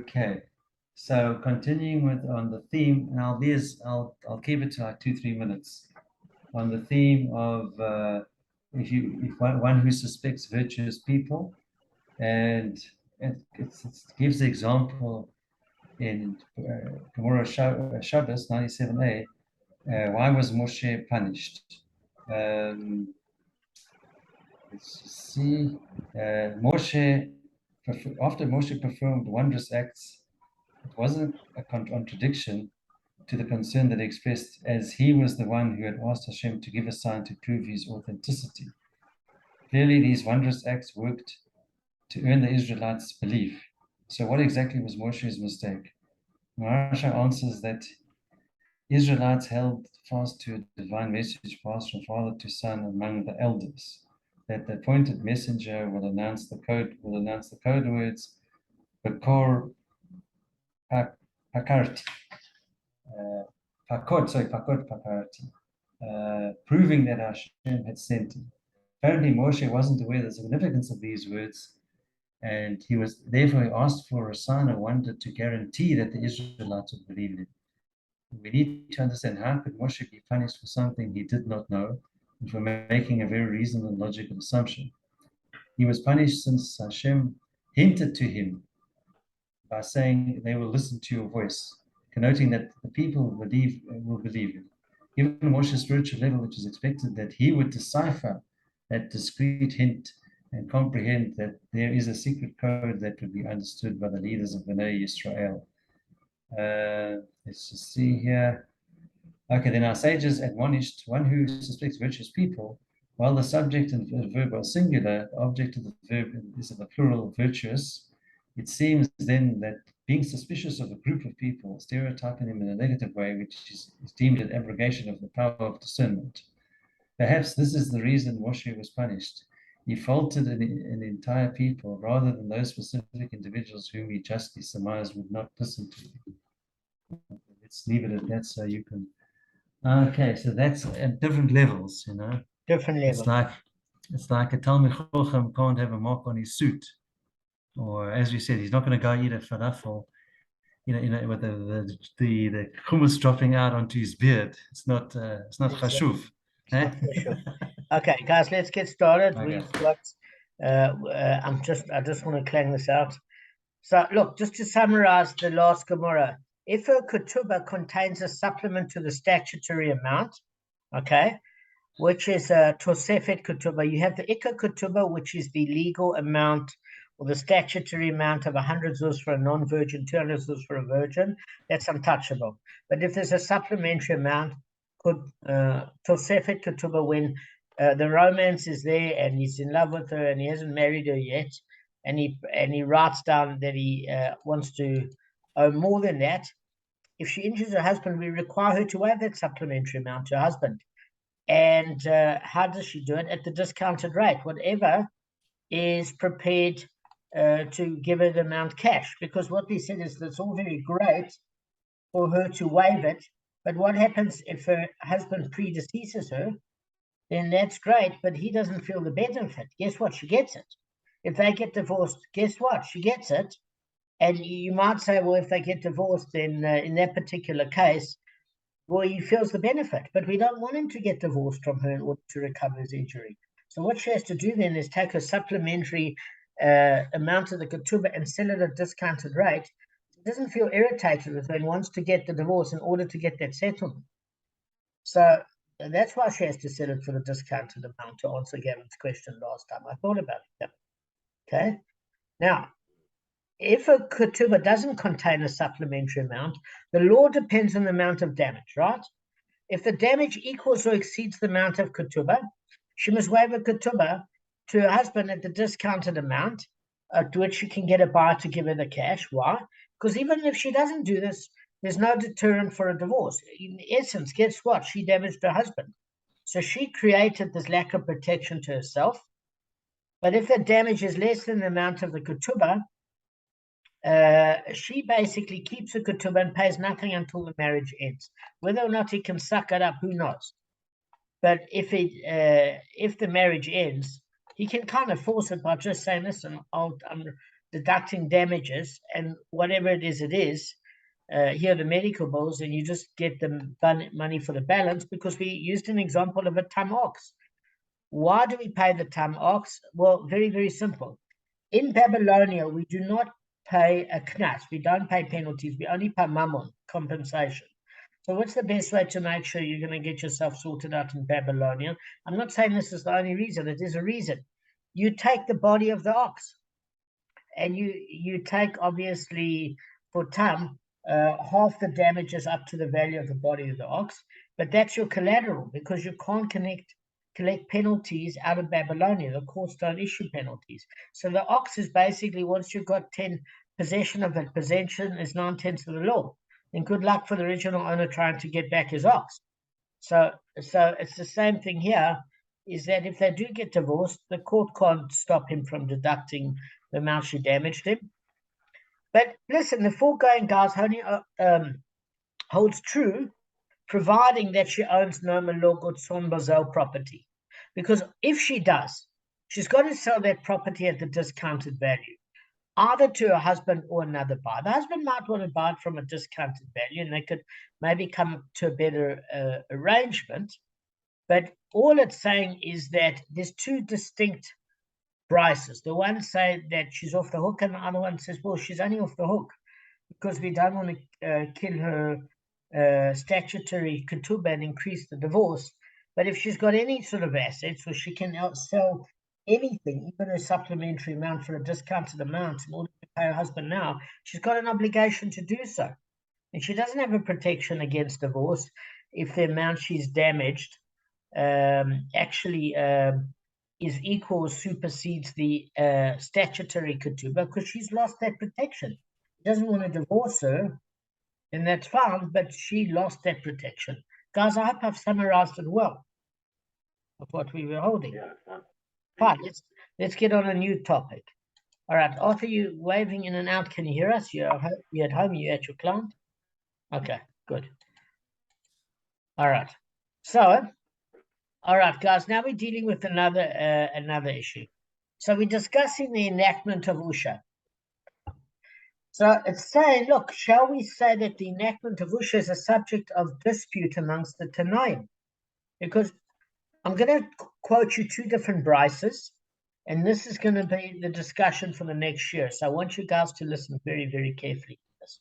Okay, so continuing with on the theme, and I'll keep it to like 2-3 minutes on the theme of if one who suspects virtuous people, and it gives the example in Gemara Shabbos 97a. Why was Moshe punished? Let's see. Moshe, after Moshe performed wondrous acts, it wasn't a contradiction to the concern that he expressed, as he was the one who had asked Hashem to give a sign to prove his authenticity. Clearly, these wondrous acts worked to earn the Israelites' belief. So, what exactly was Moshe's mistake? Maharsha answers that Israelites held fast to a divine message passed from father to son among the elders, that the appointed messenger will announce the code words, Bakor Pakarti, Pakarti, proving that Hashem had sent him. Apparently, Moshe wasn't aware of the significance of these words, and he was therefore asked for a sign of wonder to guarantee that the Israelites would believe in him. We need to understand, how could Moshe be punished for something he did not know and for making a very reasonable and logical assumption? He was punished since Hashem hinted to him by saying they will listen to your voice, connoting that the people will believe it. Given Moshe's spiritual level, it was expected that he would decipher that discreet hint and comprehend that there is a secret code that would be understood by the leaders of Bnei Yisrael. Let's just see here. Okay, then our sages admonished one who suspects virtuous people, while the subject and verb are singular, the object of the verb is of the plural, virtuous. It seems then that being suspicious of a group of people, stereotyping them in a negative way, which is deemed an abrogation of the power of discernment. Perhaps this is the reason Moshe was punished. He faulted an entire people rather than those specific individuals whom he justly surmised would not listen to him. Let's leave it at that so you can. Okay, so that's at different levels, you know. Different levels. It's like a Talmud Chacham can't have a mark on his suit, or as we said, he's not going to go eat a falafel, with the hummus dropping out onto his beard. It's not chashuv. Okay, guys, let's get started. Okay. We've got. I just want to clang this out. So, look, just to summarize the last Gemara, if a ketubah contains a supplement to the statutory amount, okay, which is a tosefet ketubah, you have the ikka ketubah, which is the legal amount or the statutory amount of 100 zuz for a non-virgin, 200 zuz for a virgin. That's untouchable. But if there's a supplementary amount, tosefet ketubah, when the romance is there and he's in love with her and he hasn't married her yet, and he writes down that he wants to owe more than that. If she injures her husband, we require her to waive that supplementary amount to her husband. And how does she do it? At the discounted rate, whatever is prepared to give her the amount cash. Because what we said is that's all very great for her to waive it, but what happens if her husband predeceases her? Then that's great, but he doesn't feel the benefit. Guess what? She gets it. If they get divorced, guess what? She gets it. And you might say, well, if they get divorced, then in that particular case, well, he feels the benefit. But we don't want him to get divorced from her in order to recover his injury. So what she has to do then is take a supplementary amount of the ketubah and sell it at a discounted rate. She doesn't feel irritated with her and wants to get the divorce in order to get that settlement. So that's why she has to sell it for the discounted amount, to answer Gavin's question last time. I thought about it. Okay. Now, if a ketubah doesn't contain a supplementary amount, the law depends on the amount of damage, right? If the damage equals or exceeds the amount of ketubah, she must waive a ketubah to her husband at the discounted amount, to which she can get a buyer to give her the cash. Why? Because even if she doesn't do this, there's no deterrent for a divorce. In essence, guess what? She damaged her husband. So she created this lack of protection to herself. But if the damage is less than the amount of the ketubah, she basically keeps the ketubah and pays nothing until the marriage ends. Whether or not he can suck it up, who knows? But if the marriage ends, he can kind of force it by just saying, listen, I'm deducting damages and whatever it is, here the medical bills, and you just get the money for the balance, because we used an example of a tam ox. Why do we pay the tam ox? Well, very, very simple. In Babylonia, we do not pay a knas. We don't pay penalties. We only pay mammon, compensation. So what's the best way to make sure you're going to get yourself sorted out in Babylonia? I'm not saying this is the only reason. It is a reason. You take the body of the ox, and you take, obviously, for tam, half the damages up to the value of the body of the ox, but that's your collateral, because you can't collect penalties out of Babylonia. The courts don't issue penalties. So the ox is basically, once you've got possession of it, possession is 9/10 of the law. And good luck for the original owner trying to get back his ox. So it's the same thing here, is that if they do get divorced, the court can't stop him from deducting the amount she damaged him. But listen, the foregoing, guys, only holds true, providing that she owns no malog or tzon bazel property. Because if she does, she's got to sell that property at the discounted value, either to her husband or another buyer. The husband might want to buy it from a discounted value, and they could maybe come to a better arrangement. But all it's saying is that there's two distinct prices. The one say that she's off the hook, and the other one says, well, she's only off the hook because we don't want to kill her statutory ketubah and increase the divorce. But if she's got any sort of assets, or she can sell anything, even a supplementary amount for a discounted amount in order to pay her husband now, she's got an obligation to do so. And she doesn't have a protection against divorce if the amount she's damaged actually is equal or supersedes the statutory ketubah, because she's lost that protection. He doesn't want to divorce her, and that's fine, but she lost that protection. Guys, I hope I've summarized it well of what we were holding. Yeah. Fine, let's get on a new topic. All right, Arthur, you waving in and out. Can you hear us? You're at home, you're at your client? Okay, good. All right. So, all right, guys, now we're dealing with another issue. So we're discussing the enactment of Usha. So it's saying, look, shall we say that the enactment of Usha is a subject of dispute amongst the Tanaim? Because I'm going to quote you two different brises, and this is going to be the discussion for the next year. So I want you guys to listen very, very carefully to this.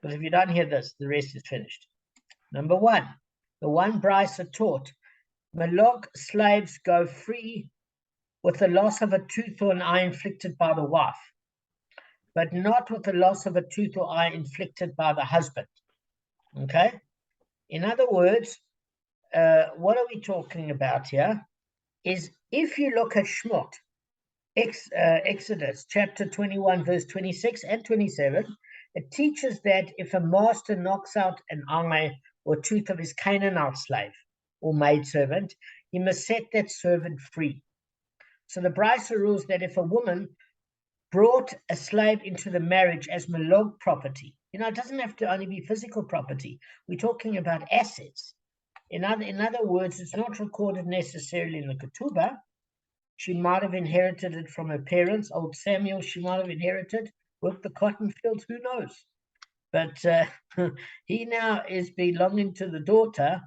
Because if you don't hear this, the rest is finished. Number one, the one brisa taught, Malog slaves go free with the loss of a tooth or an eye inflicted by the wife, but not with the loss of a tooth or eye inflicted by the husband. Okay? In other words, what are we talking about here? Is if you look at Shmot, Exodus chapter 21, verse 26 and 27, it teaches that if a master knocks out an eye or tooth of his Canaanite slave or maidservant, he must set that servant free. So the Brisa rules that if a woman brought a slave into the marriage as malog property, it doesn't have to only be physical property. We're talking about assets. In other words, it's not recorded necessarily in the ketubah. She might have inherited it from her parents. Old Samuel, she might have inherited, worked the cotton fields, who knows? But he now is belonging to the daughter,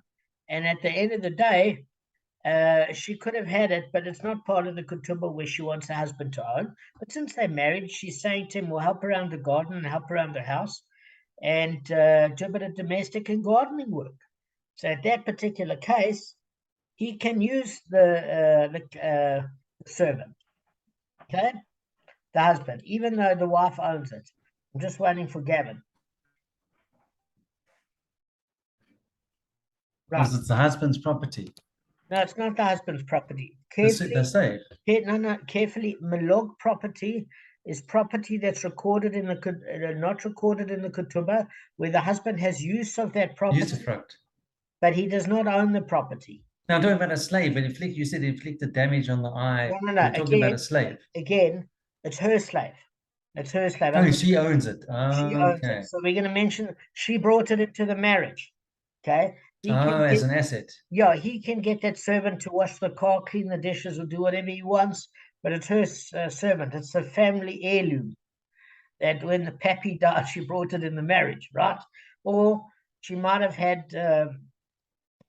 and at the end of the day, she could have had it, but it's not part of the ketubah where she wants her husband to own. But since they're married, she's saying to him, we'll help around the garden and help around the house and do a bit of domestic and gardening work. So at that particular case, he can use the servant, okay? The husband, even though the wife owns it. I'm just waiting for Gavin. Right. Because it's the husband's property. No, it's not the husband's property. The slave. Carefully. Malog property is property that's recorded in the not recorded in the ketubah, where the husband has use of that property, Usufruct. but he does not own the property. Now, I'm talking about a slave, but you said inflicted damage on the eye. No. You're talking about a slave. Again, it's her slave. It's her slave. Oh, she owns it. She owns it. So we're going to mention she brought it into the marriage. Okay. As an asset. Yeah, he can get that servant to wash the car, clean the dishes, or do whatever he wants, but it's her servant. It's a family heirloom. that when the pappy died, she brought it in the marriage, right? Or she might have had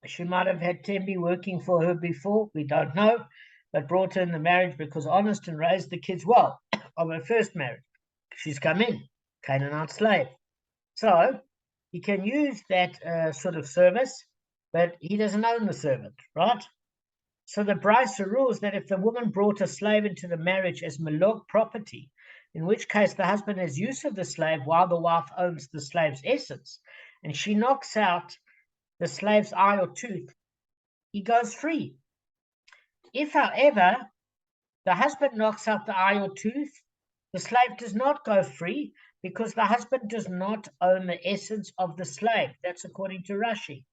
Tembi working for her before, we don't know, but brought her in the marriage because honest and raised the kids well of her first marriage. She's come in, Canaanite slave. So he can use that sort of service, but he doesn't own the servant, right? So the Brisa rules that if the woman brought a slave into the marriage as malog property, in which case the husband has use of the slave while the wife owns the slave's essence, and she knocks out the slave's eye or tooth, he goes free. If, however, the husband knocks out the eye or tooth, the slave does not go free because the husband does not own the essence of the slave. That's according to Rashi.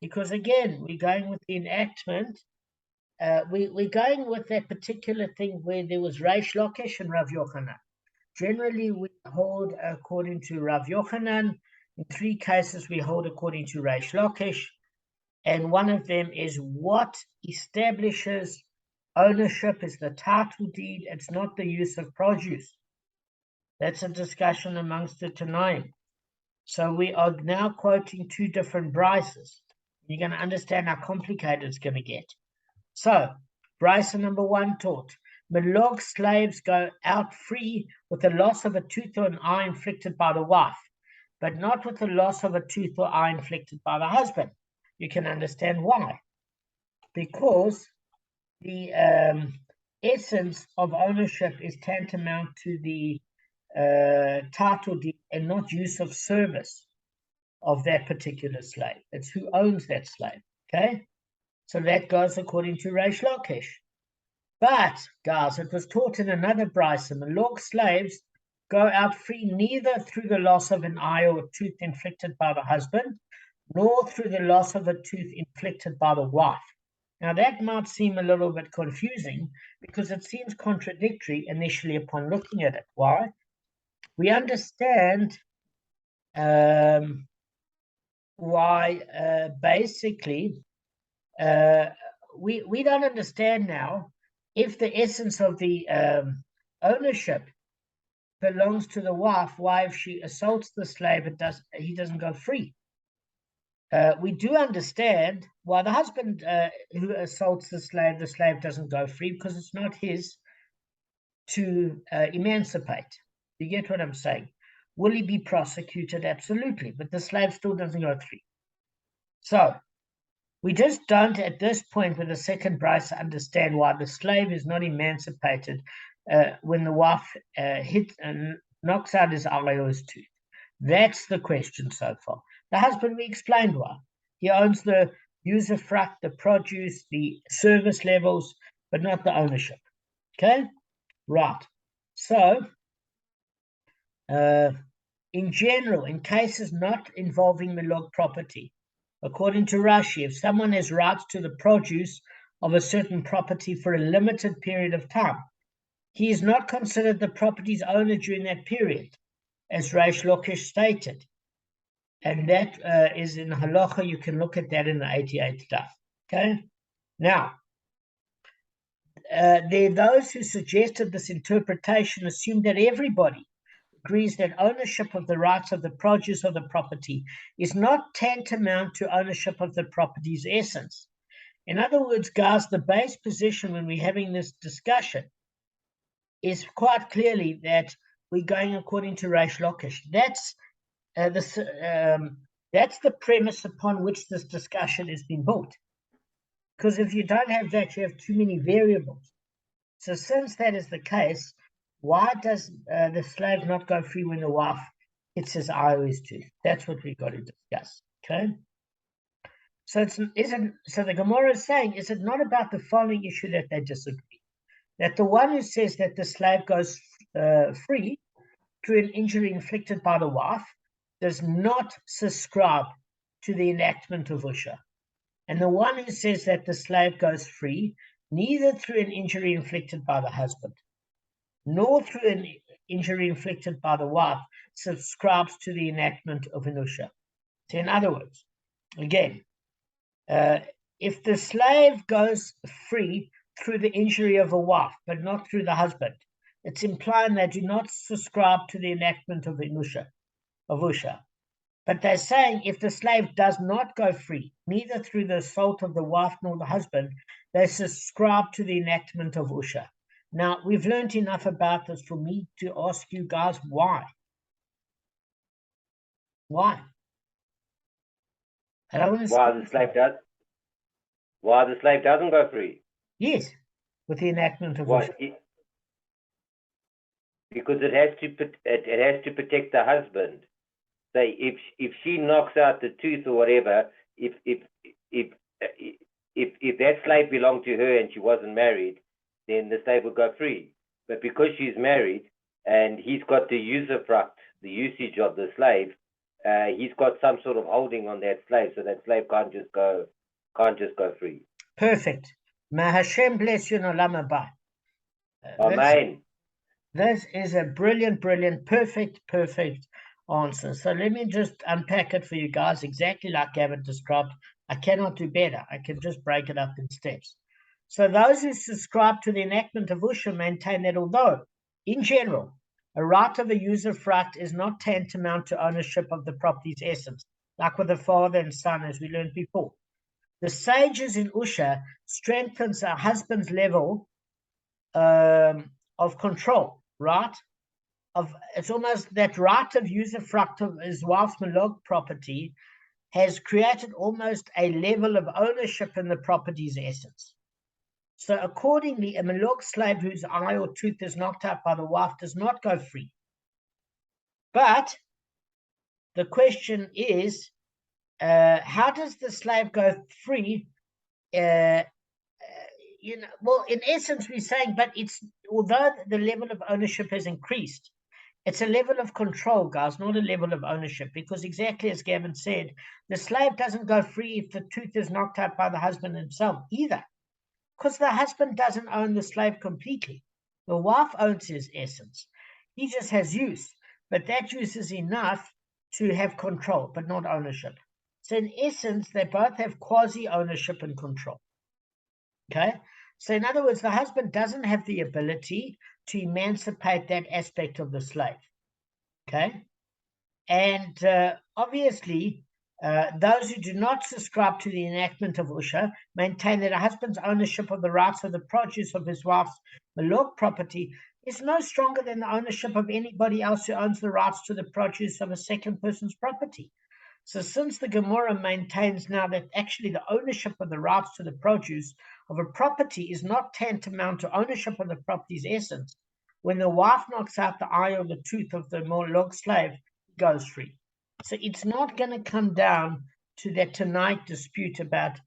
Because again, we're going with the enactment. We're going with that particular thing where there was Reish Lakish and Rav Yochanan. Generally, we hold according to Rav Yochanan. In 3 cases, we hold according to Reish Lakish. And one of them is what establishes ownership is the title deed. It's not the use of produce. That's a discussion amongst the Tanaim. So we are now quoting 2 different brises. You're going to understand how complicated it's going to get. So, brisa number 1 taught, malog slaves go out free with the loss of a tooth or an eye inflicted by the wife, but not with the loss of a tooth or eye inflicted by the husband. You can understand why. Because the essence of ownership is tantamount to the title deed and not use of service of that particular slave. It's who owns that slave, okay? So that goes according to Reish Lakish. But, guys, it was taught in another brisa, malog slaves go out free neither through the loss of an eye or a tooth inflicted by the husband, nor through the loss of a tooth inflicted by the wife. Now, that might seem a little bit confusing because it seems contradictory initially upon looking at it. Why? We understand why basically we don't understand now if the essence of the ownership belongs to the wife, why if she assaults the slave, he doesn't go free. We do understand why the husband who assaults the slave doesn't go free, because it's not his to emancipate. You get what I'm saying? Will he be prosecuted? Absolutely. But the slave still doesn't go free. So we just don't, at this point with the second brisa, understand why the slave is not emancipated when the wife hits and knocks out his eye or his tooth. That's the question so far. The husband, we explained why. He owns the usufruct, the produce, the service levels, but not the ownership. Okay? Right. So, in general, in cases not involving milog property, according to Rashi, if someone has rights to the produce of a certain property for a limited period of time, he is not considered the property's owner during that period, as Reish Lakish stated. And that is in Halacha. You can look at that in the 88 stuff. Okay? Now, there are those who suggested this interpretation assume that everybody agrees that ownership of the rights of the produce of the property is not tantamount to ownership of the property's essence. In other words, guys, the base position when we're having this discussion is quite clearly that we're going according to Reish Lakish. That's the premise upon which this discussion has been built. Because if you don't have that, you have too many variables. So since that is the case, why does the slave not go free when the wife hits his eye or his tooth? That's what we've got to discuss. Okay. So the Gemara is saying, is it not about the following issue that they disagree? That the one who says that the slave goes free through an injury inflicted by the wife does not subscribe to the enactment of Usha. And the one who says that the slave goes free neither through an injury inflicted by the husband nor through an injury inflicted by the wife subscribes to the enactment of an Usha. So in other words, again, if the slave goes free through the injury of a wife, but not through the husband, It's implying they do not subscribe to the enactment of Usha. But they're saying if the slave does not go free, neither through the assault of the wife nor the husband, they subscribe to the enactment of Usha. Now, we've learned enough about this for me to ask you guys why. Why? I don't want to why the slave doesn't go free? Yes, with the enactment of Usha. Because it has to protect the husband. Say if she knocks out the tooth or whatever, if that slave belonged to her and she wasn't married, then the slave would go free. But because she's married and he's got the usufruct, the usage of the slave, he's got some sort of holding on that slave, so that slave can't just go free. Perfect. May Hashem bless you in Olam Haba. Amen. This is a brilliant, perfect answer. So let me just unpack it for you guys exactly like Gavin described. I cannot do better. I can just break it up in steps. So those who subscribe to the enactment of Usha maintain that although, in general, a right of a usufruct is not tantamount to ownership of the property's essence, like with the father and son, as we learned before. The sages in Usha strengthens a husband's level of control, right? It's almost that right of usufruct of his wife's malog property has created almost a level of ownership in the property's essence. So accordingly, a malog slave whose eye or tooth is knocked out by the wife does not go free. But the question is, how does the slave go free? Well, in essence, we're saying, but although the level of ownership has increased, it's a level of control, guys, not a level of ownership, because exactly as Gavin said, the slave doesn't go free if the tooth is knocked out by the husband himself either, because the husband doesn't own the slave completely. The wife owns his essence. He just has use, but that use is enough to have control, but not ownership. So in essence, they both have quasi-ownership and control. Okay? So in other words, the husband doesn't have the ability to emancipate that aspect of the slave. Okay? And obviously, those who do not subscribe to the enactment of Usha maintain that a husband's ownership of the rights of the produce of his wife's malog property is no stronger than the ownership of anybody else who owns the rights to the produce of a second person's property. So since the Gemara maintains now that actually the ownership of the rights to the produce of a property is not tantamount to ownership of the property's essence, when the wife knocks out the eye or the tooth of the malog slave, it goes free. So it's not going to come down to that tonight dispute about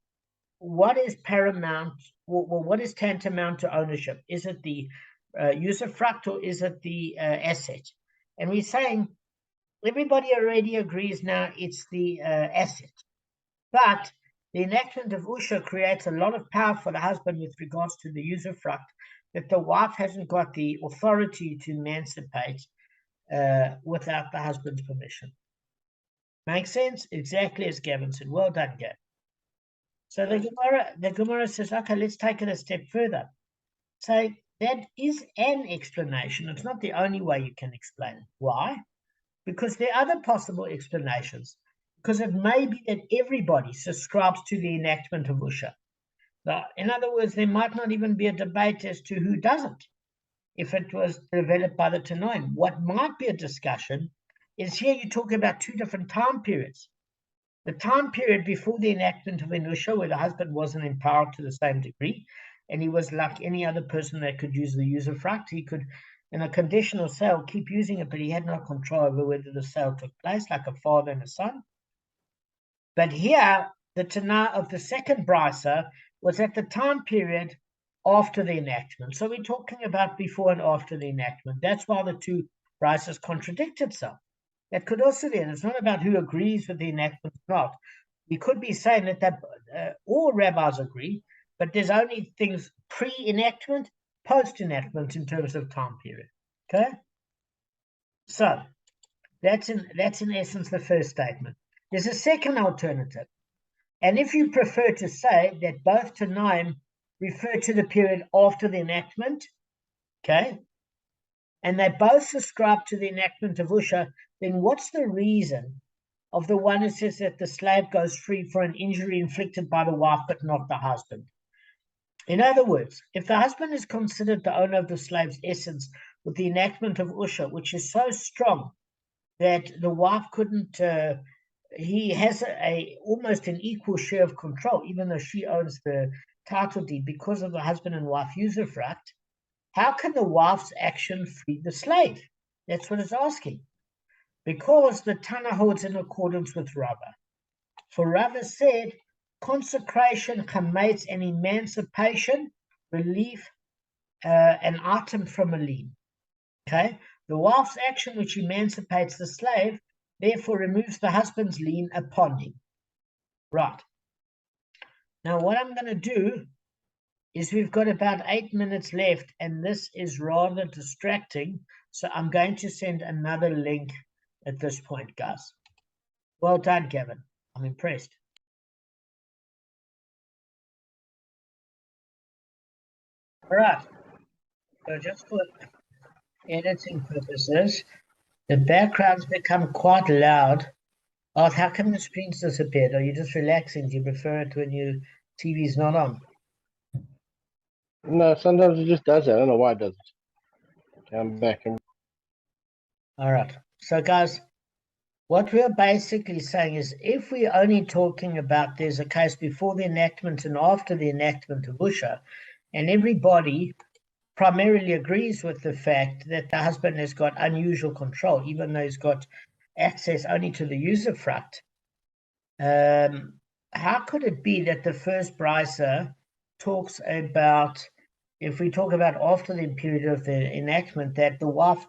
what is paramount, or what is tantamount to ownership. Is it the usufruct or is it the asset? And we're saying everybody already agrees now it's the asset. But the enactment of Usha creates a lot of power for the husband with regards to the usufruct that the wife hasn't got the authority to emancipate without the husband's permission. Make sense? Exactly as Gavin said. Well done, Gavin. So the Gemara says, okay, let's take it a step further. So that is an explanation. It's not the only way you can explain it. Why? Because there are other possible explanations. Because it may be that everybody subscribes to the enactment of Usha. So, in other words, there might not even be a debate as to who doesn't, if it was developed by the Tanoim. What might be a discussion is here you talk about two different time periods. The time period before the enactment of Usha, where the husband wasn't empowered to the same degree, and he was like any other person that could use the usufruct. He could, in a conditional sale, keep using it, but he had no control over whether the sale took place, like a father and a son. But here, the Tanah of the second brisa was at the time period after the enactment. So we're talking about before and after the enactment. That's why the two brisas contradict itself. That could also be, and it's not about who agrees with the enactment or not. We could be saying that all rabbis agree, but there's only things pre-enactment, post-enactment in terms of time period. Okay? So that's in essence the first statement. There's a second alternative. And if you prefer to say that both Tanaim refer to the period after the enactment, okay, and they both subscribe to the enactment of Usha, then what's the reason of the one who says that the slave goes free for an injury inflicted by the wife but not the husband? In other words, if the husband is considered the owner of the slave's essence with the enactment of Usha, which is so strong that the wife couldn't, he has almost an equal share of control, even though she owns the title deed because of the husband and wife usufruct, how can the wife's action free the slave? That's what it's asking. Because the Tana holds in accordance with Rava. For Rava said, consecration, chamates, and emancipation, relief, an item from a lien. Okay? The wife's action which emancipates the slave, therefore removes the husband's lien upon him. Right. Now what I'm going to do is we've got about 8 minutes left, and this is rather distracting. So I'm going to send another link at this point, guys. Well done, Gavin. I'm impressed. All right. So just for editing purposes, the background's become quite loud. Oh, how come the screen's disappeared? Are you just relaxing? Do you prefer it when your TV's not on? No, sometimes it just does that. I don't know why it does it. I'm back. All right. So, guys, what we're basically saying is if we're only talking about there's a case before the enactment and after the enactment of Usha, and everybody primarily agrees with the fact that the husband has got unusual control, even though he's got access only to the usufruct, how could it be that the first brisa talks about, if we talk about after the period of the enactment, that the wife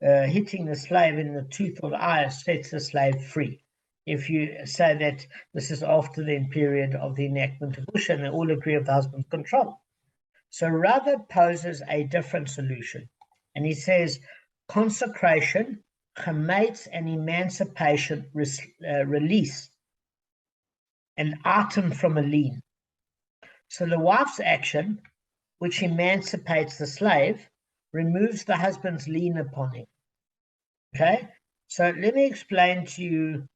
hitting the slave in the tooth or the eye sets the slave free? If you say that this is after the period of the enactment of Usha, and they all agree of the husband's control. So Rava poses a different solution, and he says consecration, chamates, and emancipation, release an item from a lien. So the wife's action, which emancipates the slave, removes the husband's lien upon him. Okay, so let me explain to you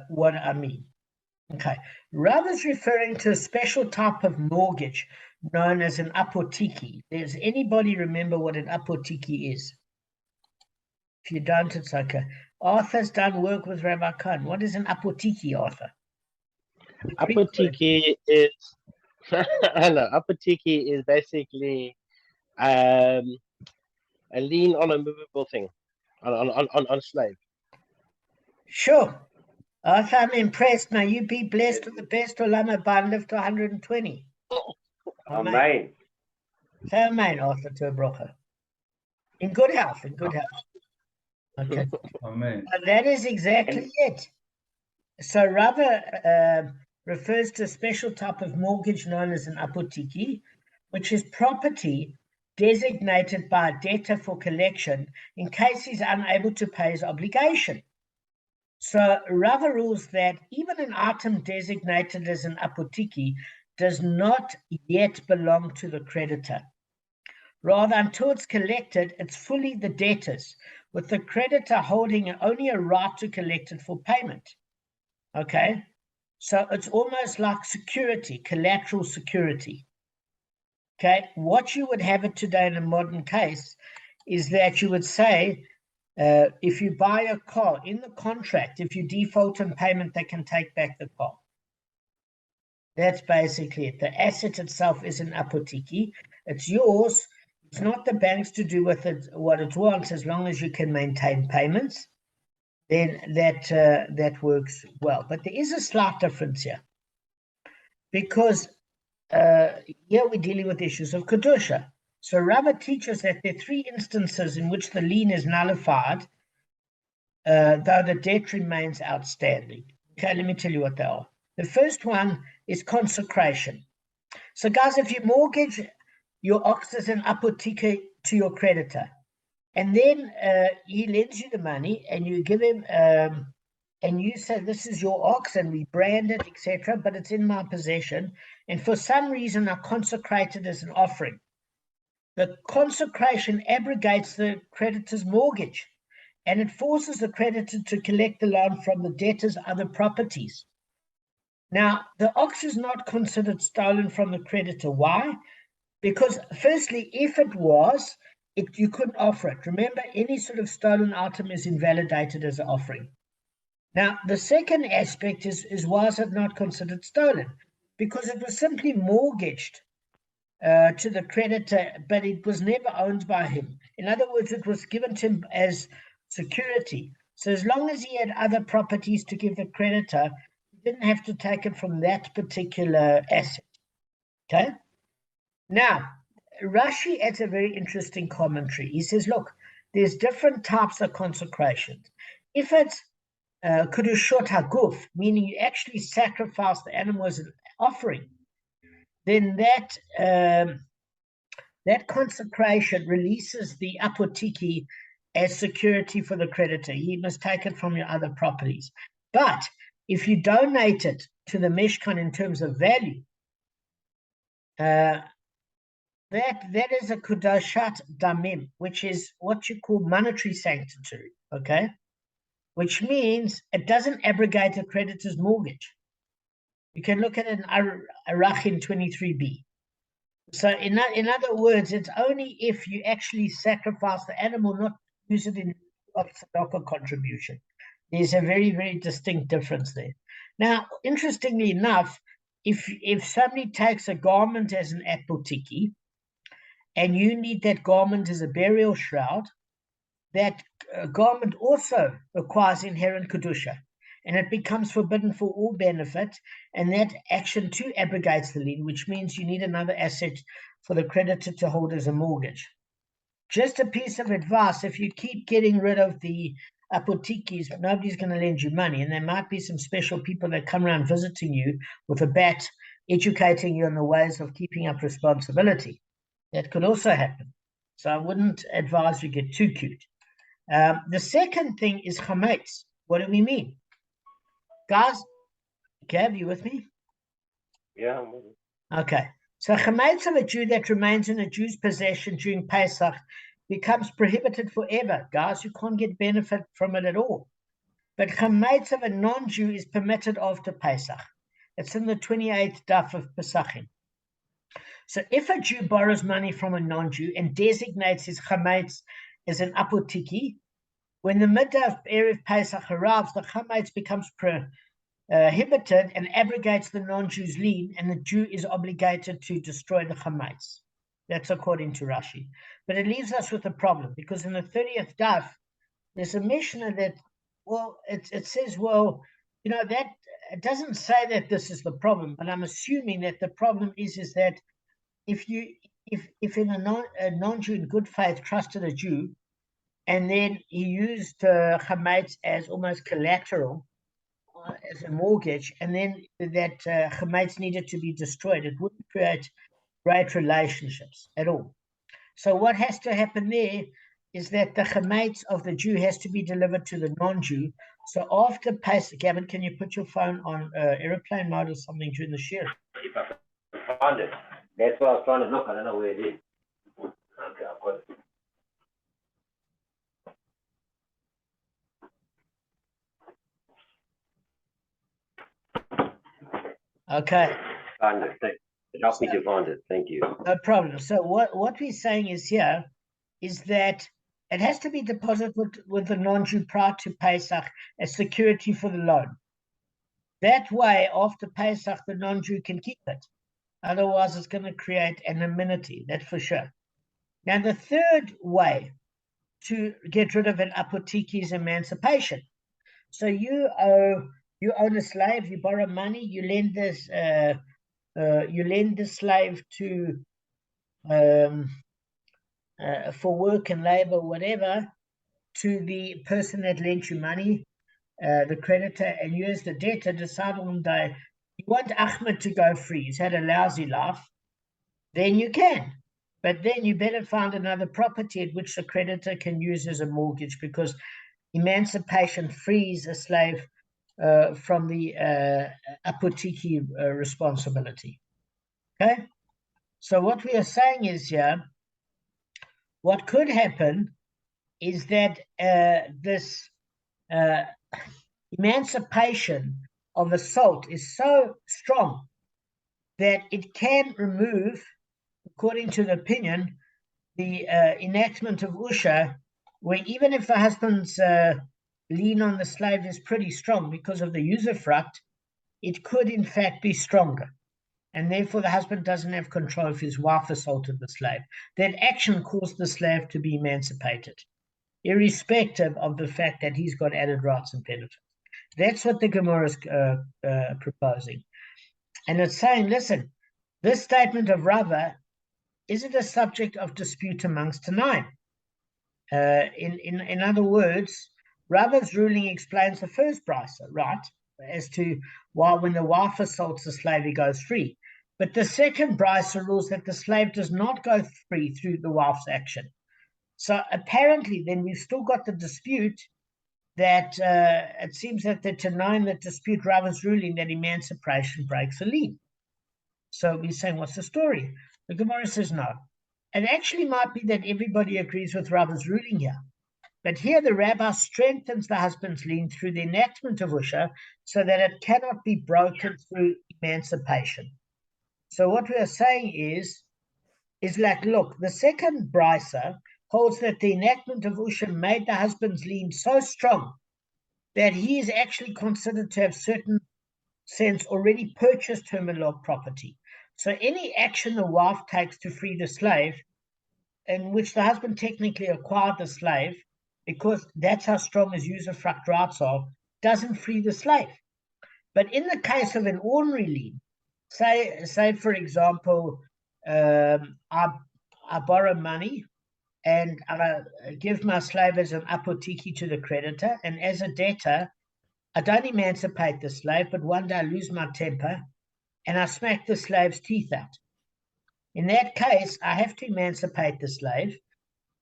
what I mean. Okay, Rav is referring to a special type of mortgage known as an apotiki. Does anybody remember what an apotiki is? If you don't, it's okay. Arthur's done work with Rabbi Khan. What is an apotiki, Arthur? Apotiki is I know. Apotiki is basically a lien on a movable thing, on a slave. Sure. Arthur, I'm impressed. May you be blessed with the best Olama bar, live to 120. Amen. Say amen, Arthur, to a broker. In good health, in good health. Okay. Amen. And that is exactly it. So Rava refers to a special type of mortgage known as an apotiki, which is property designated by a debtor for collection in case he's unable to pay his obligation. So Rava rules that even an item designated as an apotiki does not yet belong to the creditor. Rather, until it's collected, it's fully the debtor's, with the creditor holding only a right to collect it for payment. Okay? So it's almost like security, collateral security. Okay? What you would have it today in a modern case is that you would say, if you buy a car, in the contract, if you default on payment, they can take back the car. That's basically it. The asset itself is an apotiki. It's yours. It's not the bank's to do with it what it wants, as long as you can maintain payments. Then that works well. But there is a slight difference here, because here we're dealing with issues of kedusha. So Rava teaches that there are 3 instances in which the lien is nullified, though the debt remains outstanding. Okay, let me tell you what they are. The first one is consecration. So guys, if you mortgage your ox as an apotiki to your creditor, and then he lends you the money, and you give him, and you say, this is your ox, and we brand it, etc., but it's in my possession, and for some reason I consecrate it as an offering. the consecration abrogates the creditor's mortgage, and it forces the creditor to collect the loan from the debtor's other properties. Now, the ox is not considered stolen from the creditor. Why? Because firstly, if it was, you couldn't offer it. Remember, any sort of stolen item is invalidated as an offering. Now, the second aspect is why is it not considered stolen? Because it was simply mortgaged to the creditor, but it was never owned by him. In other words, it was given to him as security. So as long as he had other properties to give the creditor, he didn't have to take it from that particular asset. Okay? Now, Rashi adds a very interesting commentary. He says, look, there's different types of consecrations. If it's Kedushot HaGuf, meaning you actually sacrifice the animal as an offering, then that consecration releases the apotiki as security for the creditor. He must take it from your other properties. But if you donate it to the Mishkan in terms of value, that is a Kudashat Damim, which is what you call monetary sanctuary, okay? Which means it doesn't abrogate a creditor's mortgage. You can look at it in Arachin 23b. So in other words, it's only if you actually sacrifice the animal, not use it in a tzedakah contribution. There's a very, very distinct difference there. Now, interestingly enough, if somebody takes a garment as an apotiki, and you need that garment as a burial shroud, that garment also requires inherent kedusha, and it becomes forbidden for all benefit, and that action too abrogates the lien, which means you need another asset for the creditor to hold as a mortgage. Just a piece of advice: if you keep getting rid of the apotikis, nobody's going to lend you money, and there might be some special people that come around visiting you with a bat, educating you on the ways of keeping up responsibility. That could also happen. So I wouldn't advise you get too cute. The second thing is chametz. What do we mean? Guys, Kabb, you with me? Yeah, I'm with you. Okay. So chametz of a Jew that remains in a Jew's possession during Pesach becomes prohibited forever. Guys, you can't get benefit from it at all. But chametz of a non-Jew is permitted after Pesach. It's in the 28th daf of Pesachim. So if a Jew borrows money from a non-Jew and designates his chametz as an apotiki, when the midday of Erev Pesach arrives, the chametz becomes prohibited and abrogates the non-Jew's lien, and the Jew is obligated to destroy the chametz. That's according to Rashi. But it leaves us with a problem, because in the 30th daf, there's a Mishnah that, well, it says, well, you know, that it doesn't say that this is the problem, but I'm assuming that the problem is that if in a non-Jew in good faith trusted a Jew, and then he used chametz as almost collateral, as a mortgage, and then that chametz needed to be destroyed, it wouldn't create great relationships at all. So what has to happen there is that the chametz of the Jew has to be delivered to the non-Jew. So after Pesach, Gavin, can you put your phone on airplane mode or something during the shir? If I can find it. That's what I was trying to look. I don't know where it is. Okay, I've got it. Okay. Find it. Help me to find it. Thank you. No problem. So what we're saying is here is that it has to be deposited with the non-Jew prior to Pesach as security for the loan. That way, after Pesach, the non-Jew can keep it. Otherwise, it's going to create anonymity, that's for sure. Now, the third way to get rid of an apotiki is emancipation. So you own a slave, you borrow money, you lend the slave to for work and labor, whatever, to the person that lent you money, the creditor, and you as the debtor decide one day you want Ahmed to go free. He's had a lousy life. Then you can, but then you better find another property at which the creditor can use as a mortgage, because emancipation frees a slave from the apotiki responsibility. Okay, so what we are saying is here what could happen is that this emancipation of the salt is so strong that it can remove, according to the opinion, the enactment of Usha, where even if the husband's lien on the slave is pretty strong because of the usufruct, it could in fact be stronger. And therefore the husband doesn't have control if his wife assaulted the slave. That action caused the slave to be emancipated, irrespective of the fact that he's got added rights and benefits. That's what the Gemara is proposing. And it's saying, listen, this statement of Rava, is it a subject of dispute amongst Tanaim? In other words, Rava's ruling explains the first brisa, right, as to why when the wife assaults the slave, he goes free. But the second brisa rules that the slave does not go free through the wife's action. So apparently then we've still got the dispute that it seems that the Tanaim that dispute Rava's ruling that emancipation breaks a lien. So we're saying, what's the story? The Gemara says no. It actually might be that everybody agrees with Rava's ruling here. But here the rabbi strengthens the husband's lien through the enactment of Usha so that it cannot be broken through emancipation. So what we are saying is like, look, the second brisa holds that the enactment of Usha made the husband's lien so strong that he is actually considered to have certain sense already purchased hermenlog property. So any action the wife takes to free the slave, in which the husband technically acquired the slave, because that's how strong his usufruct rights are, doesn't free the slave. But in the case of an ordinary lien, say for example, I borrow money and I give my slave as an apotiki to the creditor, and as a debtor, I don't emancipate the slave, but one day I lose my temper and I smack the slave's teeth out. In that case, I have to emancipate the slave,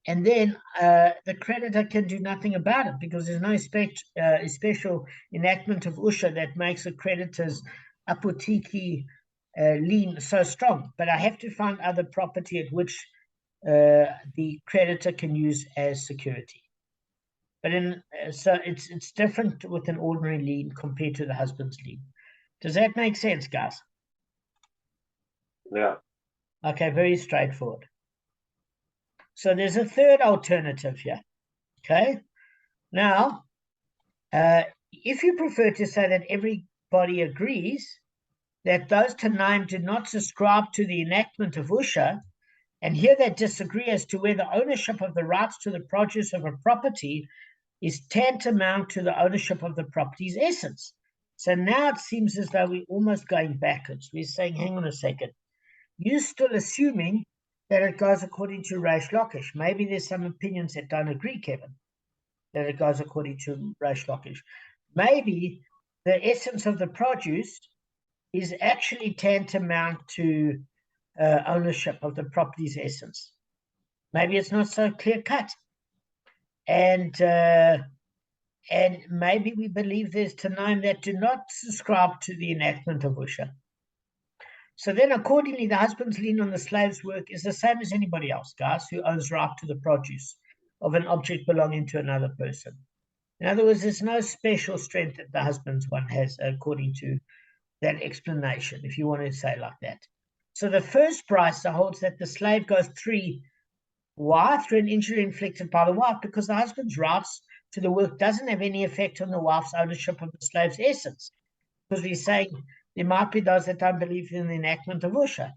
and then the creditor can do nothing about it because there's no special enactment of Usha that makes the creditor's apotiki lien so strong. But I have to find other property at which the creditor can use as security. But so it's different with an ordinary lien compared to the husband's lien. Does that make sense, guys? Yeah. Okay, very straightforward. So there's a third alternative here. Okay. Now, if you prefer to say that everybody agrees that those Tanaim do not subscribe to the enactment of Usha, and here they disagree as to whether ownership of the rights to the produce of a property is tantamount to the ownership of the property's essence. So now it seems as though we're almost going backwards. We're saying, hang on a second. You're still assuming that it goes according to Reish Lakish. Maybe there's some opinions that don't agree, Kevin, that it goes according to Reish Lakish. Maybe the essence of the produce is actually tantamount to ownership of the property's essence. Maybe it's not so clear cut. And maybe we believe there's Tanaim that do not subscribe to the enactment of Usha. So then accordingly, the husband's lien on the slave's work is the same as anybody else, guys, who owns right to the produce of an object belonging to another person. In other words, there's no special strength that the husband's one has according to that explanation, if you want to say like that. So the first brisa holds that the slave goes free. Why? Through an injury inflicted by the wife, because the husband's rights to the work doesn't have any effect on the wife's ownership of the slave's essence. Because we're saying there might be those that don't believe in the enactment of Usha.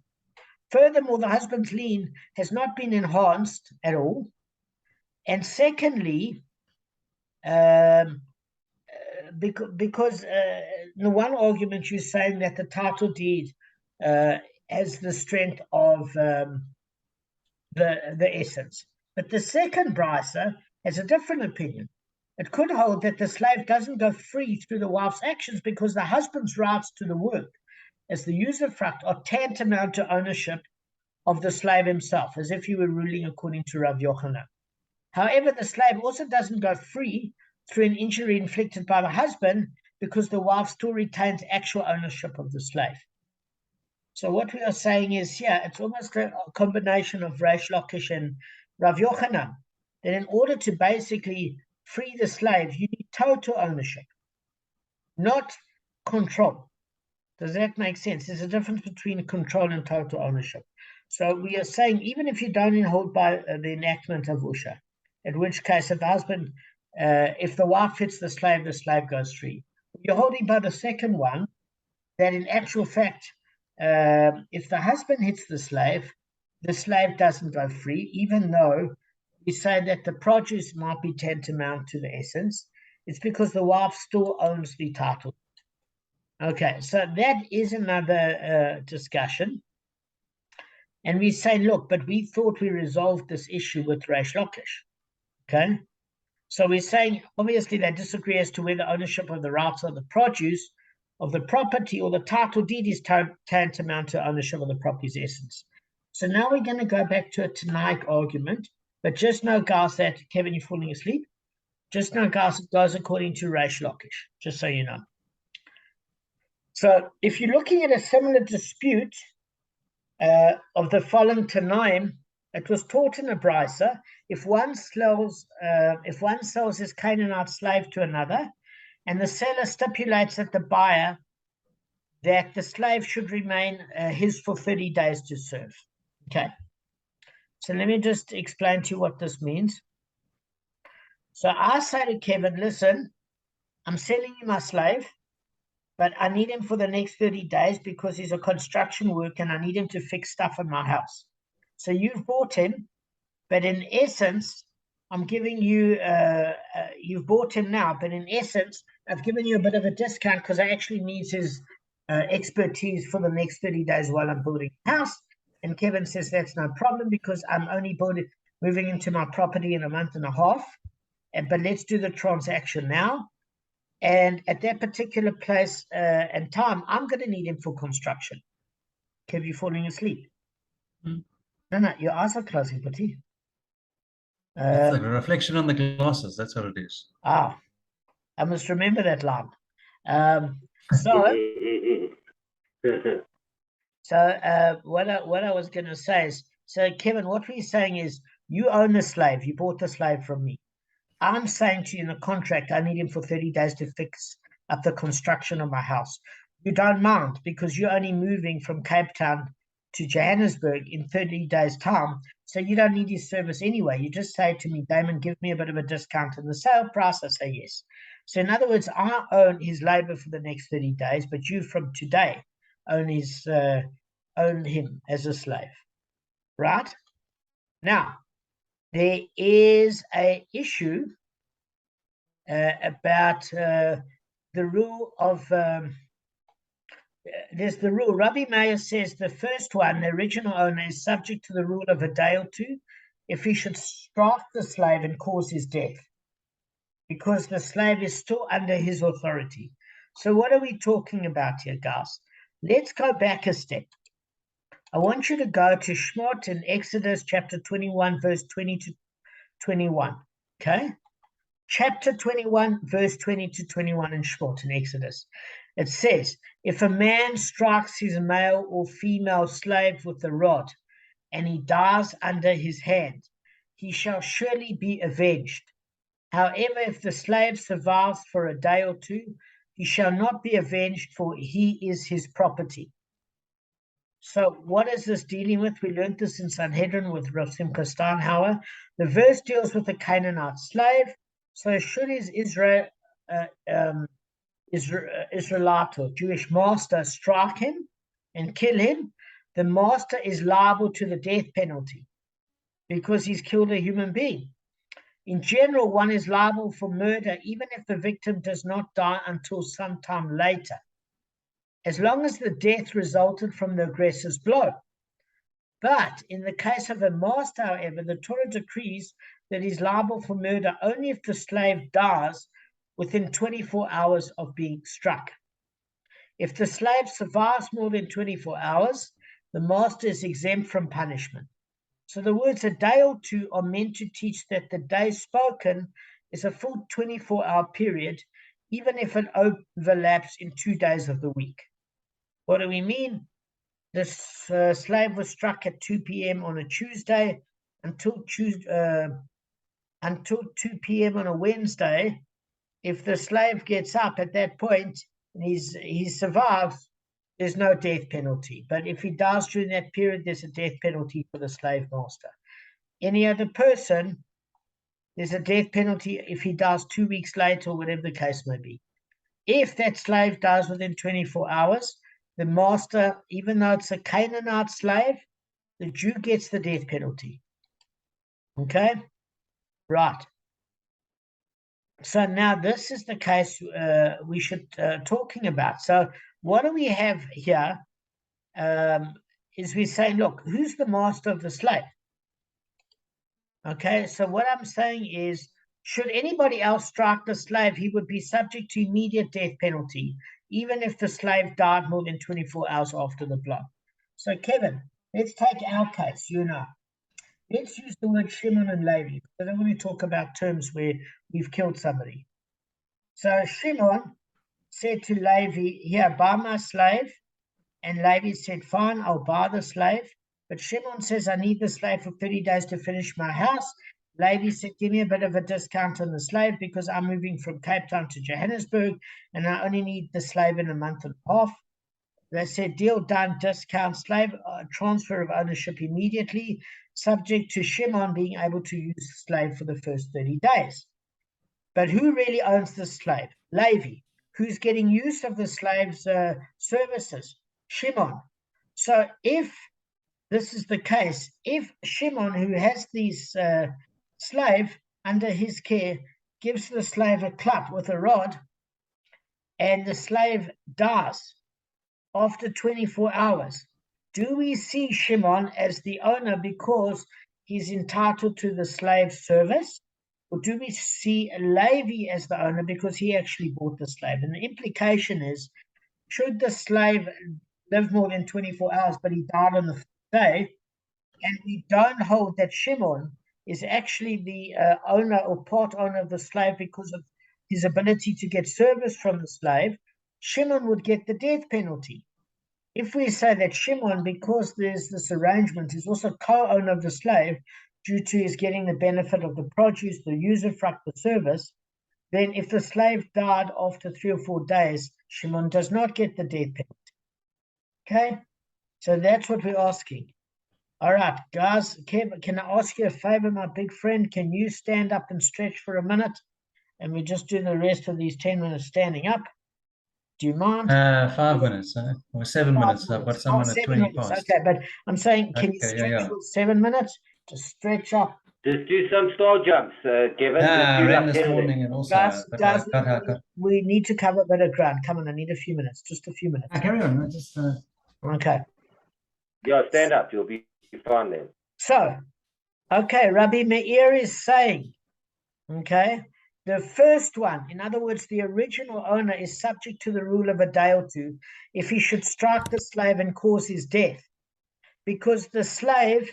Furthermore, the husband's lien has not been enhanced at all. And secondly, because the one argument you're saying that the title deed has the strength of the essence. But the second brisa has a different opinion. It could hold that the slave doesn't go free through the wife's actions because the husband's rights to the work as the usufruct are tantamount to ownership of the slave himself, as if he were ruling according to Rav Yochanan. However, the slave also doesn't go free through an injury inflicted by the husband because the wife still retains actual ownership of the slave. So what we are saying is, yeah, it's almost a combination of Reish Lakish and Rav Yochanan, that in order to basically free the slave, you need total ownership, not control. Does that make sense? There's a difference between control and total ownership. So we are saying, even if you don't hold by the enactment of Usha, in which case if the husband, if the wife hits the slave goes free. You're holding by the second one, that in actual fact, if the husband hits the slave doesn't go free, even though we say that the produce might be tantamount to the essence. It's because the wife still owns the title. Okay, so that is another discussion. And we say, look, but we thought we resolved this issue with Reish Lakish. Okay, so we're saying, obviously, they disagree as to whether ownership of the rights of the produce of the property or the title deed is tantamount to ownership of the property's essence. So now we're going to go back to a Tanaic argument, but just know, guys, that Kevin, you're falling asleep. Just know, guys, it goes according to Reish Lakish, just so you know. So if you're looking at a similar dispute of the following Tanaim, it was taught in a brisa: if one sells his Canaanite slave to another, and the seller stipulates that the buyer that the slave should remain his for 30 days to serve. Okay. So let me just explain to you what this means. So I say to Kevin, listen, I'm selling you my slave, but I need him for the next 30 days because he's a construction worker and I need him to fix stuff in my house. So you've bought him, but in essence, I'm giving you, you've bought him now, but in essence, I've given you a bit of a discount because I actually need his expertise for the next 30 days while I'm building a house. And Kevin says that's no problem because I'm only moving into my property in a month and a half. But let's do the transaction now. And at that particular place and time, I'm going to need him for construction. Kev, you falling asleep? No, your eyes are closing, buddy. That's like a reflection on the glasses. That's what it is. I must remember that line. What I was going to say is, so Kevin, what we're saying is, you own the slave. You bought the slave from me. I'm saying to you in the contract, I need him for 30 days to fix up the construction of my house. You don't mind because you're only moving from Cape Town to Johannesburg in 30 days' time. So you don't need his service anyway. You just say to me, Damon, give me a bit of a discount in the sale price. I say yes. So in other words, I own his labor for the next 30 days, but you from today own him as a slave. Right? Now, there is an issue about the rule of there's the rule. Rabbi Meir says the first one, the original owner, is subject to the rule of a day or two if he should strike the slave and cause his death, because the slave is still under his authority. So what are we talking about here, guys? Let's go back a step. I want you to go to Shmot in Exodus chapter 21, verse 20 to 21. Okay? Chapter 21, verse 20 to 21 in Shmot in Exodus. It says, if a man strikes his male or female slave with a rod, and he dies under his hand, he shall surely be avenged. However, if the slave survives for a day or two, he shall not be avenged, for he is his property. So what is this dealing with? We learned this in Sanhedrin with Rav Simcha Steinhauer. The verse deals with a Canaanite slave. So should his Israelite or Jewish master strike him and kill him, the master is liable to the death penalty because he's killed a human being. In general, one is liable for murder even if the victim does not die until some time later, as long as the death resulted from the aggressor's blow. But in the case of a master, however, the Torah decrees that he's liable for murder only if the slave dies within 24 hours of being struck. If the slave survives more than 24 hours, the master is exempt from punishment. So the words a day or two are meant to teach that the day spoken is a full 24-hour period, even if it overlaps in 2 days of the week. What do we mean? This slave was struck at 2 p.m. on a Tuesday. until 2 p.m. on a Wednesday, if the slave gets up at that point and he survives, there's no death penalty. But if he dies during that period, there's a death penalty for the slave master. Any other person, there's a death penalty if he dies 2 weeks later or whatever the case may be. If that slave dies within 24 hours, the master, even though it's a Canaanite slave, the Jew gets the death penalty. Okay? Right. So now this is the case we should talking about. So what do we have here? Is we say, look, who's the master of the slave? Okay, so what I'm saying is, should anybody else strike the slave, he would be subject to immediate death penalty, even if the slave died more than 24 hours after the blow. So Kevin, let's take our case, you and I. Let's use the word Shimon and Levi. I don't want to talk about terms where we've killed somebody. So Shimon said to Levi, here, buy my slave. And Levi said, fine, I'll buy the slave. But Shimon says, I need the slave for 30 days to finish my house. Levi said, give me a bit of a discount on the slave because I'm moving from Cape Town to Johannesburg and I only need the slave in a month and a half. They said, deal done, discount slave, transfer of ownership immediately, subject to Shimon being able to use the slave for the first 30 days. But who really owns the slave? Levi. Who's getting use of the slave's services? Shimon. So if this is the case, if Shimon, who has this slave under his care, gives the slave a clap with a rod and the slave dies after 24 hours, do we see Shimon as the owner because he's entitled to the slave's service? Or do we see Levi as the owner because he actually bought the slave? And the implication is, should the slave live more than 24 hours, but he died on the first day, and we don't hold that Shimon is actually the owner or part owner of the slave because of his ability to get service from the slave, Shimon would get the death penalty. If we say that Shimon, because there's this arrangement, is also co-owner of the slave due to his getting the benefit of the produce, the usufruct, the service, then if the slave died after 3 or 4 days, Shimon does not get the death penalty. Okay? So that's what we're asking. All right, guys, Kev, can I ask you a favor, my big friend? Can you stand up and stretch for a minute? And we just do the rest of these 10 minutes standing up. Do you mind? 5 minutes, or 7 minutes. I've got someone at 20 minutes. past. Okay, but I'm saying, can you Okay, stretch for 7 minutes to stretch up? Just do some star jumps, Kevin. I Just do ran like this 10 morning minutes. and also Guys, got we need to cover a bit of ground. Come on, I need a few minutes, just a few minutes. carry on. I just Okay. Yeah, stand up. You'll be fine then. So, okay, Rabbi Meir is saying, okay, the first one, in other words, the original owner is subject to the rule of a day or two if he should strike the slave and cause his death, because the slave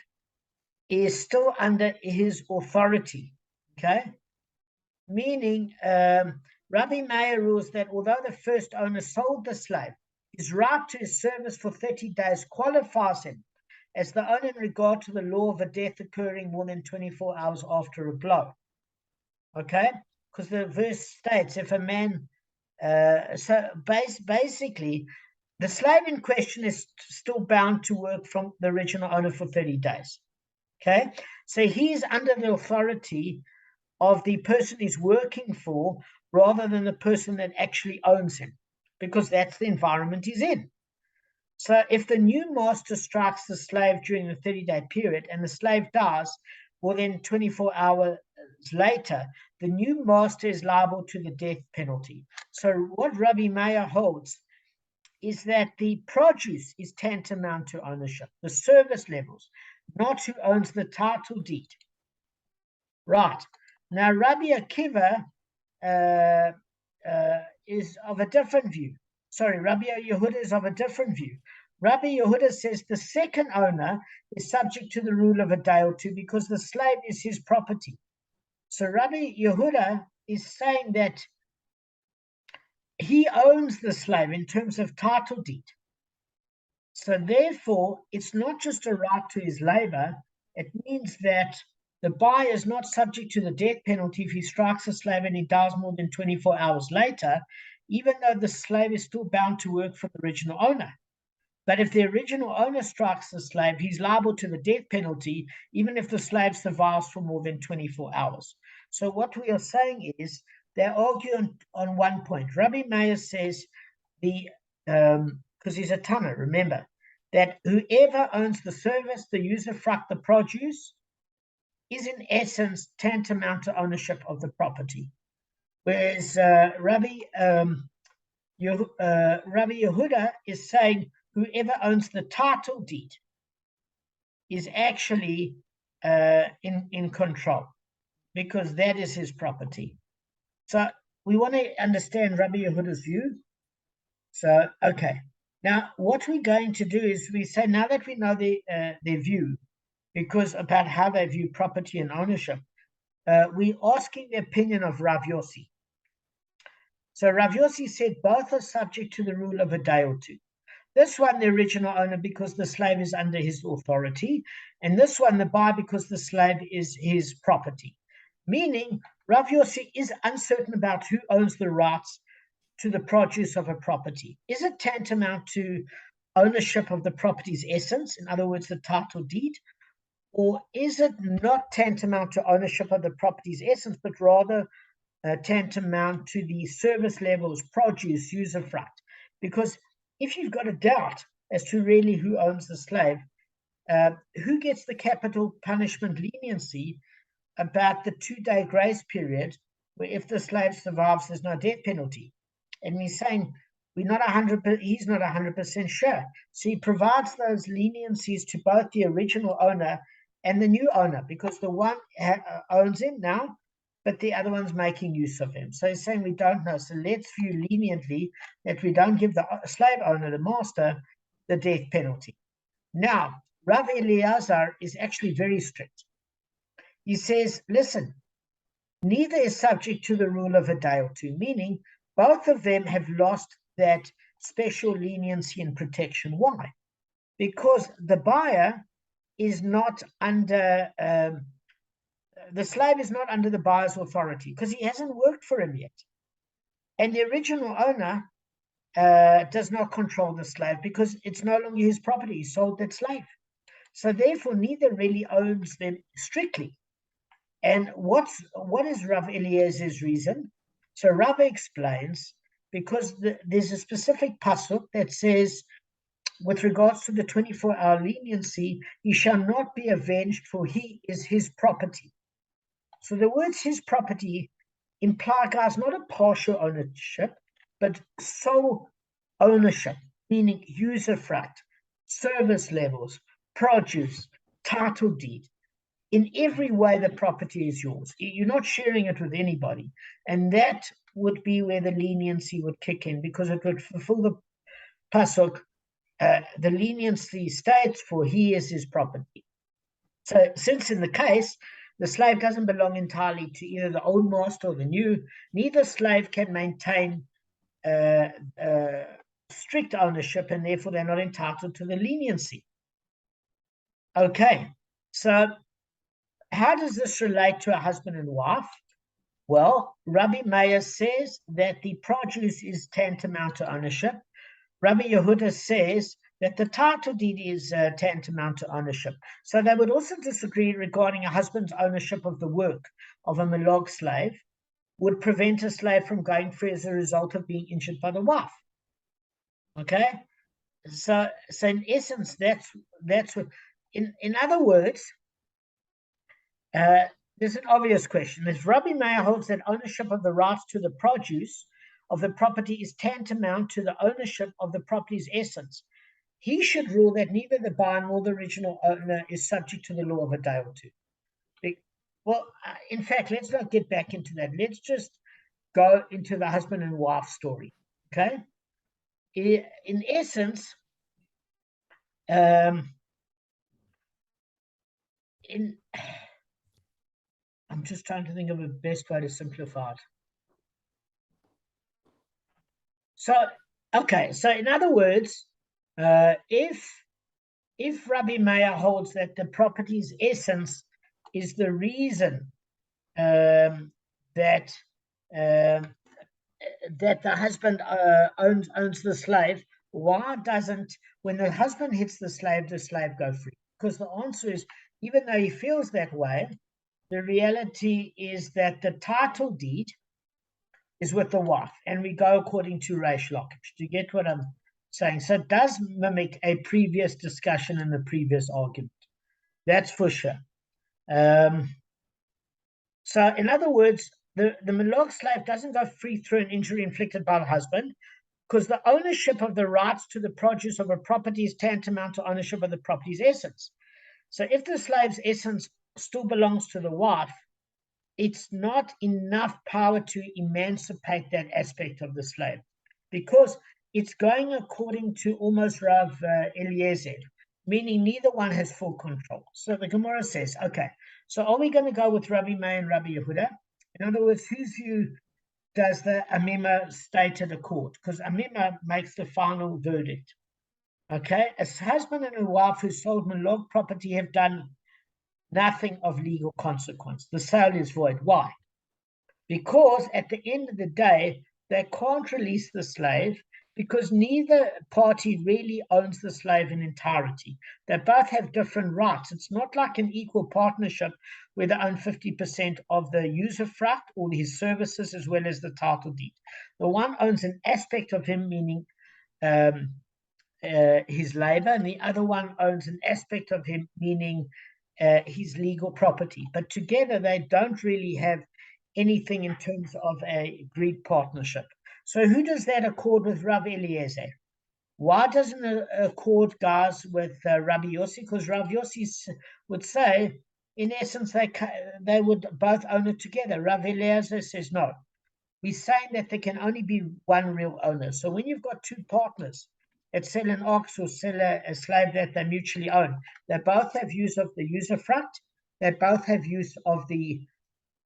is still under his authority, okay? Meaning, Rabbi Meir rules that although the first owner sold the slave, his right to his service for 30 days qualifies him as the owner in regard to the law of a death occurring more than 24 hours after a blow. Okay? Because the verse states, if a man, basically, the slave in question is still bound to work from the original owner for 30 days. Okay? So he's under the authority of the person he's working for rather than the person that actually owns him, because that's the environment he's in. So if the new master strikes the slave during the 30-day period and the slave dies, well, then 24 hours later, the new master is liable to the death penalty. So what Rabbi Meir holds is that the produce is tantamount to ownership, the service levels, not who owns the title deed. Right. Now, Rabbi Akiva is of a different view. Sorry, Rabbi Yehuda is of a different view. Rabbi Yehuda says the second owner is subject to the rule of a day or two because the slave is his property. So Rabbi Yehuda is saying that he owns the slave in terms of title deed. So therefore, it's not just a right to his labor, It means that the buyer is not subject to the death penalty if he strikes a slave and he dies more than 24 hours later, even though the slave is still bound to work for the original owner. But if the original owner strikes the slave, he's liable to the death penalty, even if the slave survives for more than 24 hours. So what we are saying is, they argue on one point. Rabbi Meir says, because he's a Tana, remember, that whoever owns the service, the usufruct, the produce, is in essence tantamount to ownership of the property. Whereas Rabbi Yehuda is saying whoever owns the title deed is actually in control, because that is his property. So we want to understand Rabbi Yehuda's view. So, okay. Now, what we're going to do is we say, now that we know their view, because about how they view property and ownership, we're asking the opinion of Rav Yossi. So Rav Yossi said both are subject to the rule of a day or two. This one, the original owner, because the slave is under his authority, and this one, the buyer, because the slave is his property. Meaning, Rav Yossi is uncertain about who owns the rights to the produce of a property. Is it tantamount to ownership of the property's essence, in other words, the title deed, or is it not tantamount to ownership of the property's essence, but rather tantamount to the service levels, produce, usufruct? Because if you've got a doubt as to really who owns the slave, who gets the capital punishment leniency about the 2-day grace period, where if the slave survives, there's no death penalty? And he's saying he's not 100% sure. So he provides those leniencies to both the original owner and the new owner, because the one owns him now, but the other one's making use of him. So he's saying we don't know. So let's view leniently that we don't give the slave owner, the master, the death penalty. Now, Rav Eliezer is actually very strict. He says, listen, neither is subject to the rule of a day or two, meaning both of them have lost that special leniency and protection. Why? Because the buyer is not under, the slave is not under the buyer's authority, because he hasn't worked for him yet. And the original owner does not control the slave, because it's no longer his property. He sold that slave. So therefore, neither really owns them strictly. And what is Rav Eliezer's reason? So Rav explains, because there's a specific pasuk that says, with regards to the 24-hour leniency, he shall not be avenged, for he is his property. So the words his property imply, guys, not a partial ownership, but sole ownership, meaning usufruct, service levels, produce, title deed. In every way, the property is yours. You're not sharing it with anybody. And that would be where the leniency would kick in, because it would fulfill the pasuk, the leniency states, for he is his property. So since in the case, the slave doesn't belong entirely to either the old master or the new, neither slave can maintain strict ownership, and therefore they're not entitled to the leniency. Okay, so how does this relate to a husband and wife? Well, Rabbi Meir says that the produce is tantamount to ownership. Rabbi Yehuda says that the title deed is tantamount to ownership. So they would also disagree regarding a husband's ownership of the work of a milog slave would prevent a slave from going free as a result of being injured by the wife. Okay? So in essence, that's what, in other words, there's an obvious question. If Rabbi Meir holds that ownership of the rights to the produce of the property is tantamount to the ownership of the property's essence, he should rule that neither the buyer nor the original owner is subject to the law of a day or two. Well, in fact, let's not get back into that. Let's just go into the husband and wife story, okay? In essence, I'm just trying to think of a best way to simplify it. So, okay, so in other words, if if Rabbi Meir holds that the property's essence is the reason that that the husband owns the slave, why doesn't, when the husband hits the slave go free? Because the answer is, even though he feels that way, the reality is that the title deed is with the wife, and we go according to Reish Lakish. Do you get what I'm saying? So it does mimic a previous discussion in the previous argument. That's for sure. So in other words, the Milog slave doesn't go free through an injury inflicted by the husband, because the ownership of the rights to the produce of a property is tantamount to ownership of the property's essence. So if the slave's essence still belongs to the wife, it's not enough power to emancipate that aspect of the slave, because it's going according to almost Rav Eliezer, meaning neither one has full control. So the Gemara says, okay, so are we going to go with Rabbi Meir and Rabbi Yehuda? In other words, whose view does the Amima stay to the court? Because Amima makes the final verdict. Okay, a husband and a wife who sold Milog property have done nothing of legal consequence. The sale is void. Why? Because at the end of the day, they can't release the slave, because neither party really owns the slave in entirety. They both have different rights. It's not like an equal partnership where they own 50% of the usufruct or his services as well as the title deed. The one owns an aspect of him, meaning his labor, and the other one owns an aspect of him, meaning his legal property. But together they don't really have anything in terms of a agreed partnership. So who does that accord with? Rav Eliezer. Why doesn't it accord, guys, with Rabbi Yossi? Because Rav Yossi would say, in essence, they would both own it together. Rav Eliezer says no. We're saying that there can only be one real owner. So when you've got two partners that sell an ox or sell a slave that they mutually own, they both have use of the usufruct. They both have use of the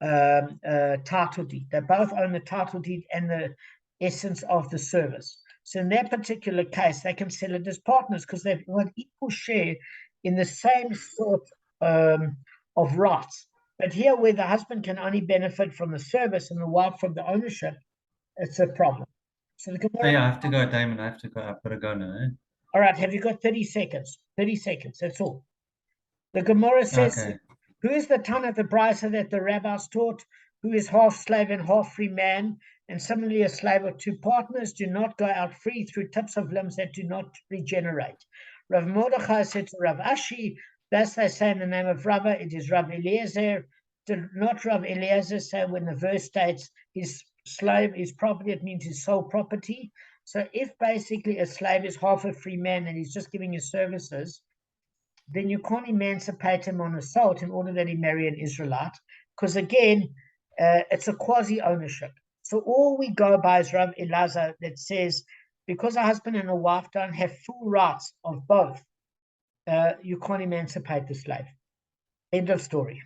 title deed. They both own the title deed and the essence of the service. So in that particular case, they can sell it as partners because they've got equal share in the same sort of rights. But here, where the husband can only benefit from the service and the wife from the ownership, it's a problem. So the Gemara, Yeah, I have to go, Damon. I have to go. I've got to go now. Eh? All right, have you got 30 seconds? 30 seconds, that's all. The Gemara says, Okay. who is the ton of the brisa that the rabbis taught, who is half slave and half free man, and similarly a slave of two partners, do not go out free through tips of limbs that do not regenerate. Rav Mordechai said to Rav Ashi, thus they say in the name of Rava, it is Rav Eliezer. Did not Rav Eliezer say when the verse states his slave is property, it means his sole property? So if basically a slave is half a free man and he's just giving his services, then you can't emancipate him on assault in order that he marry an Israelite, because again, it's a quasi-ownership. So all we go by is Rav Elazar that says, because a husband and a wife don't have full rights of both, you can't emancipate the slave. End of story.